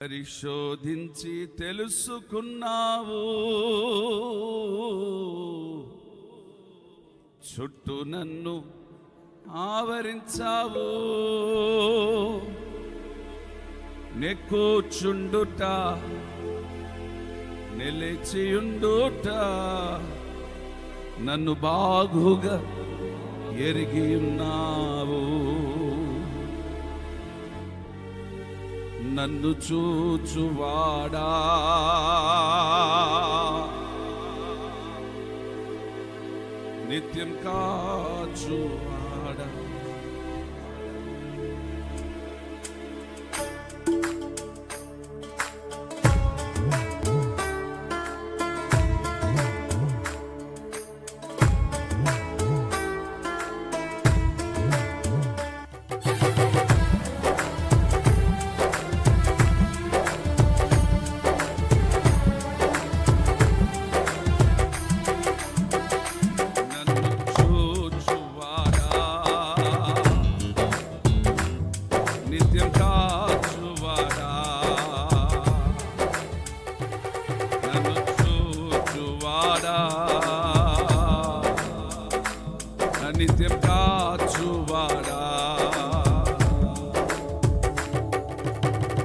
పరిశోధించి తెలుసుకున్నావు, చుట్టూ నన్ను ఆవరించావు. నే కూర్చుండుట నిలిచియుండుట నన్ను బాగుగా ఎరిగి ఉన్నావు. నన్ను చూచువాడా నిత్యం కాచువాడా. నిత్యం కాచువాడా,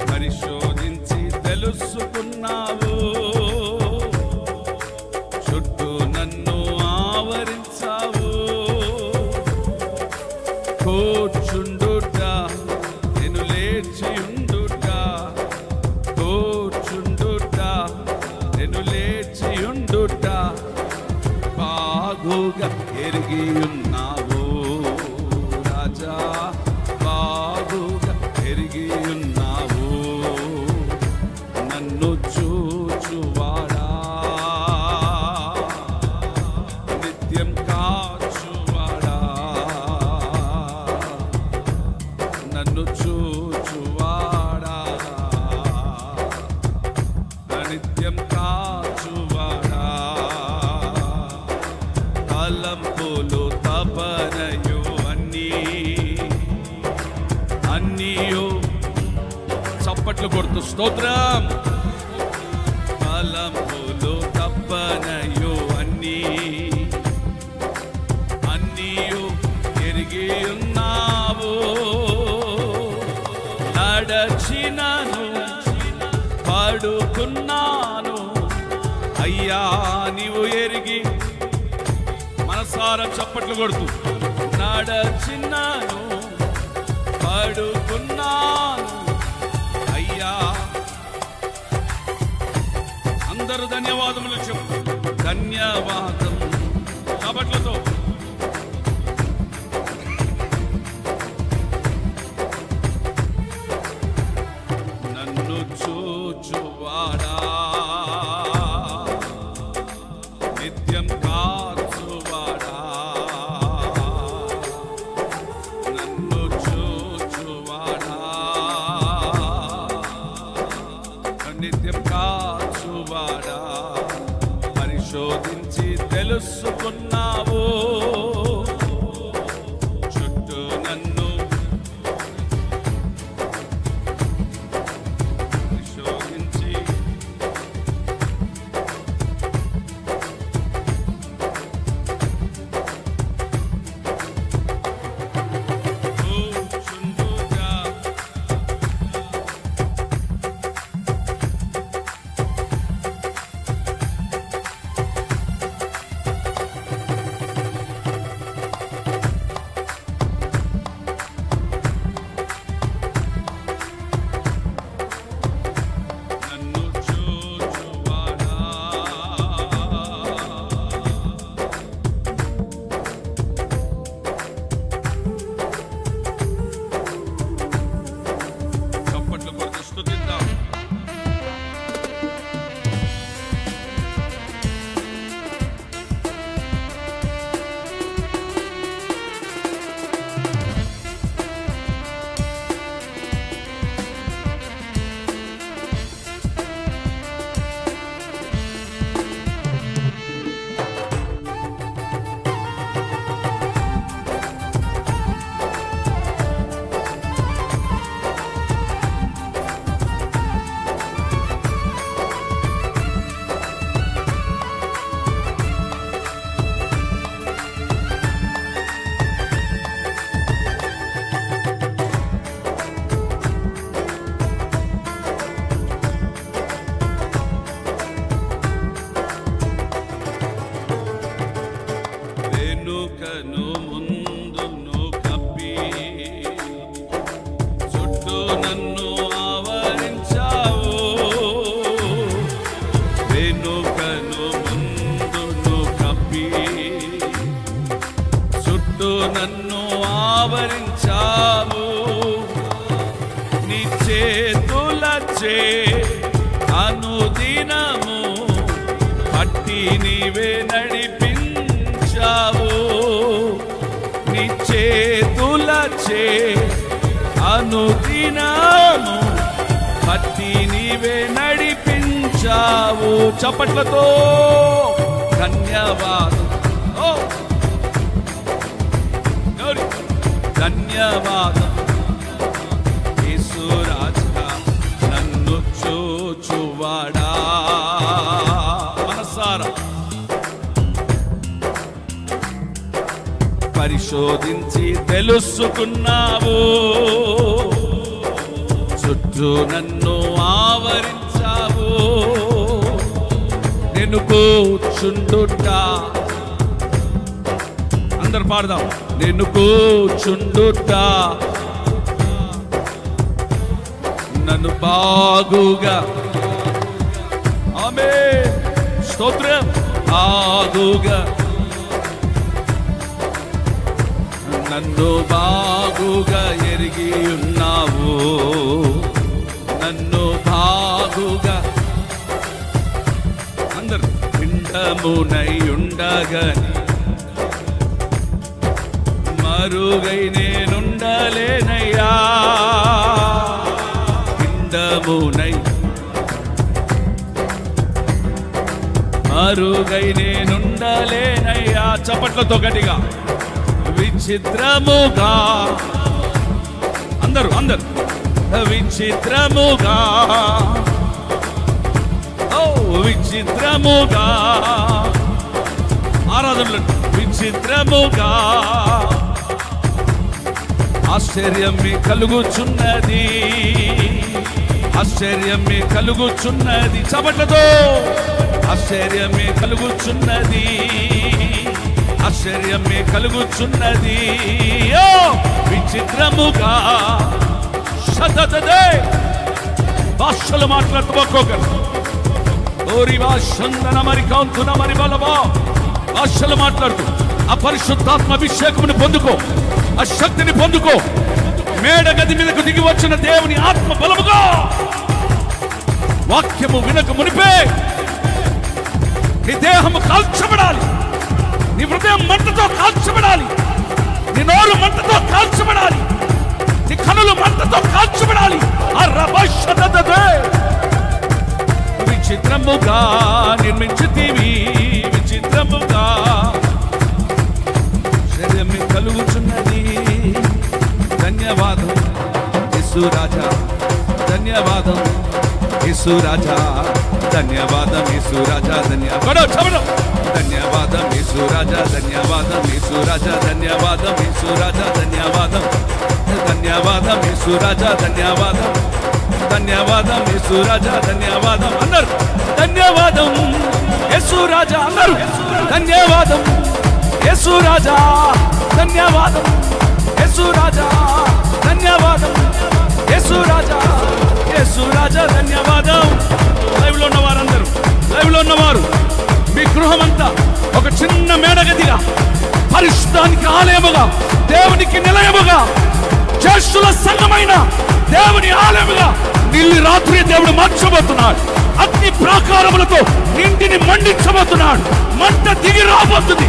పరిశోధించి తెలుసుకున్నావు, చుట్టూ నన్ను ఆవరించావు. కూర్చుండుట నేను లేచియుండుట, కూర్చుండుట నేను లేచియుండుట బాగుగా ఎరిగి ఉన్నావు. రాజా బాగుగా ఎరిగి ఉన్నావు. నన్ను చూచువాడా నిత్యం కాచువాడా, నన్ను చూచువాడా నిత్యం కాచువాడా. తలంపులు తపనయు అన్నీయు చప్పట్లు కొడుతూ స్తోత్రం. తలంపులు తపనయు అన్నీయు ఎరిగి ఉన్నావు. నడచినను పడుకున్నాను అయ్యా నీవు ఎరిగి. మనసారా చప్పట్లు కొడుతూ నడచినాను పడుకున్నాను అయ్యా. అందరూ ధన్యవాదములు చెప్పు. ధన్యవాదం చప్పట్లతో. నన్ను చూచువాడా నిత్యం కాచువాడా, నన్ను చూచువాడా నిత్యం కాచువాడా. పరిశోధించి తెలుసుకున్నావు, చుట్టూ నన్ను పరిశోధించి కట్టి నీవే నడిపించావు, నీ చేతులచే అనుదినము కట్టి నీవే నడిపించావు. చప్పట్లతో ధన్యవాదం, ధన్యవాదం యేసు రాజా నన్ను చూచువాడా. మనసారా పరిశోధించి తెలుసుకున్నావు, చుట్టూ నన్ను ఆవరించావు. నేను కూర్చుండుట, అందరు పాడదాం. నేను కూర్చుండుట నన్ను బాగుగా, ఆమేన్ స్తోత్రం, బాగుగా నన్ను బాగుగా ఎరిగి ఉన్నావు, నన్ను బాగుగా అందరు పిండమునై ఉండగని మరుగై నేనుండలేనయ్యా. పిండమునై మరుగై నేనుండలేనయ్యా. చప్పట్లతో గట్టిగా విచిత్రముగా అందరూ విచిత్రముగా, ఓ విచిత్రముగా ఆరాధనలు, విచిత్రముగా ఆశ్చర్యమే కలుగుచున్నది, ఆశ్చర్యమే కలుగుచున్నది. చప్పట్లతో ఆశ్చర్యమే కలుగుచున్నది, ఆశ్చర్యమే కలుగుచున్నది. ఓ విచిత్రముగా శతదే భాషలు మాట్లాడుతూ ఒక్కొక్కరు ఓరి భాషందన మరి కాంతున మరి బలవా భాషలు మాట్లాడుతూ ఆ పరిశుద్ధాత్మ అభిషేకముని పొందుకో, ఆ శక్తిని పొందుకో. మేడ గది మీదకు దిగి వచ్చిన దేవుని ఆత్మ బలముగా వాక్యము వినక మునిపే నీ దేహము కాల్చబడాలి, నీ హృదయం మంటతో కాల్చబడాలి, నీ నోరు మంటతో కాల్చబడాలి, నీ కనులు మంటతో కాల్చబడాలి. విచిత్రముగా నిర్మించితివి, విచిత్రముగా శరీరమే కలుగుచున్నది. ధన్యవాదం యేసు రాజా, ధన్యవాదం యేసు రాజా, ధన్యవాదం యేసు రాజా, ధన్యవాదం ధన్యవాదం యేసు రాజా, ధన్యవాదం యేసు రాజా, ధన్యవాదం యేసు రాజా, ధన్యవాదం ధన్యవాదం యేసు రాజా, ధన్యవాదం ధన్యవాదం యేసు రాజా, ధన్యవాదం అందరు ధన్యవాదం యేసు రాజా, అందరు ధన్యవాదం యేసు రాజా, ధన్యవాదం యేసు రాజా, ధన్యవాదం యేసు రాజా, యేసు రాజా ధన్యవాదం. లైవ్ లో ఉన్నవారు అందరూ, లైవ్ లో ఉన్నవారు మీ గృహమంతా ఒక చిన్న మేడగదిగా, పరిశుద్ధానికి ఆలయముగా, దేవునికి నిలయముగా, జ్యేష్ఠుల సంఘమైన దేవుని ఆలయముగా నిల్లి రాత్రి దేవుడు మార్చబోతున్నాడు. అగ్ని ప్రాకారములతో ఇంటిని మండించబోతున్నాడు. మంట దిగి రాబోతుంది,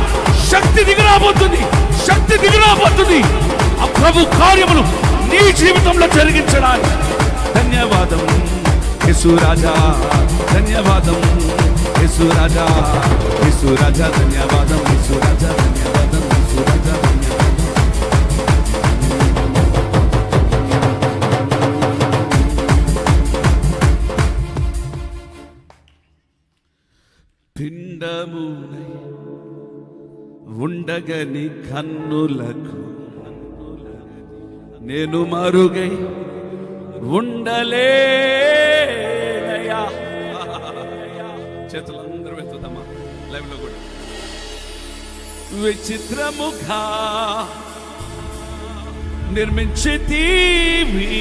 శక్తి దిగి రాబోతుంది, శక్తి దిగి రాబోతుంది. ఆ ప్రభు కార్యములు నీ జీవితంలో జరిగించడానికి ధన్యవాదం యేసు రాజా, ధన్యవాదం యేసు రాజా, యేసు రాజా ధన్యవాదం, యేసు రాజా ధన్యవాదం, యేసు రాజా ధన్యవాదం. పిండమునై ఉండగని కన్నులకు నేను మరుగై ఉండలేనయ్యా. చేతులందరూ ఎత్తుదమ్మా లైవ్ లో కూడా. విచిత్రముగా నిర్మించితివి,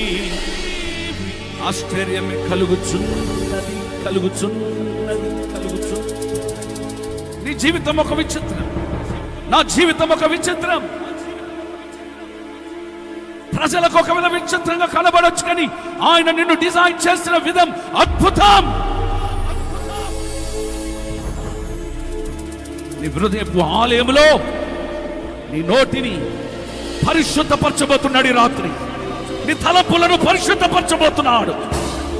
ఆశ్చర్యమే కలుగుచున్నది, కలుగుచున్నది, కలుగుచున్నది. నీ జీవితం ఒక విచిత్రం, నా జీవితం ఒక విచిత్రం. ప్రజలకు ఒకవేళ విచిత్రంగా కనబడొచ్చు, కానీ ఆయన నిన్ను డిజైన్ చేసిన విధం అద్భుతం. నీ హృదయపు ఆలయంలో నీ నోటిని పరిశుద్ధపరచబోతున్నాడు ఈ రాత్రి. నీ తలపులను పరిశుద్ధపరచబోతున్నాడు.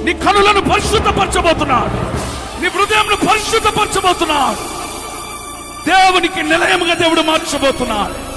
నీ కనులను పరిశుద్ధపరచబోతున్నాడు. నీ హృదయంను పరిశుద్ధపరచబోతున్నాడు. దేవునికి నిలయముగా దేవుడు మార్చబోతున్నాడు.